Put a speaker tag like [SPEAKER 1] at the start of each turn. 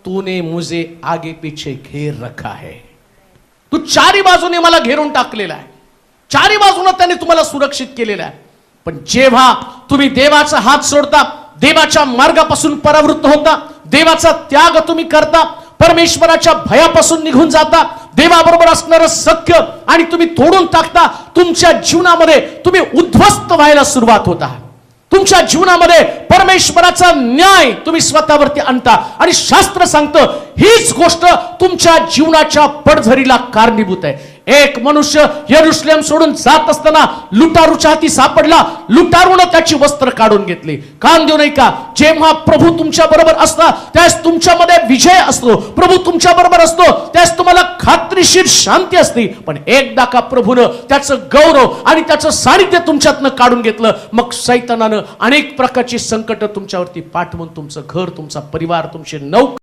[SPEAKER 1] तूने मुझे आगे पीछे घेर रखा है. तू चारी बाजूने मला घेरून टाकलेला आहे. चारी बाजूने त्याने तुम्हाला सुरक्षित केलेला आहे. पण जेव्हा तुम्ही देवाचा हात सोडता, देवाच्या मार्गापासून परावृत्त होता, देवाचा त्याग तुम्ही करता, परमेश्वराच्या भयापासून निघून जाता, देवाबरोबर असणारं सख्य आणि तुम्ही तोडून टाकता, तुमच्या जीवनामध्ये तुम्ही उद्ध्वस्त व्हायला सुरुवात होता. तुमच्या जीवनामध्ये परमेश्वराचा न्याय तुम्ही स्वतःवरती आणता आणि शास्त्र सांगतं हीच गोष्ट तुमच्या जीवनाच्या पडझडीला कारणीभूत आहे. एक मनुष्य यरूशलेम सोडून जात असताना लुटारूच्या हाती सापडला. लुटारूने त्याची वस्त्र काढून घेतली. कान देऊ नये का? जेव्हा प्रभू तुमच्या बरोबर असतात त्यास तुमच्यामध्ये विजय असतो. प्रभू तुमच्या बरोबर असतो त्यास तुम्हाला खात्रीशीर शांती असते. पण एकदा का प्रभूनं त्याचं गौरव आणि त्याचं सानिध्य तुमच्यातनं काढून घेतलं, मग शैतानानं अनेक प्रकारची संकट तुमच्यावरती पाठवून तुमचं घर, तुमचा परिवार, तुमचे नौकर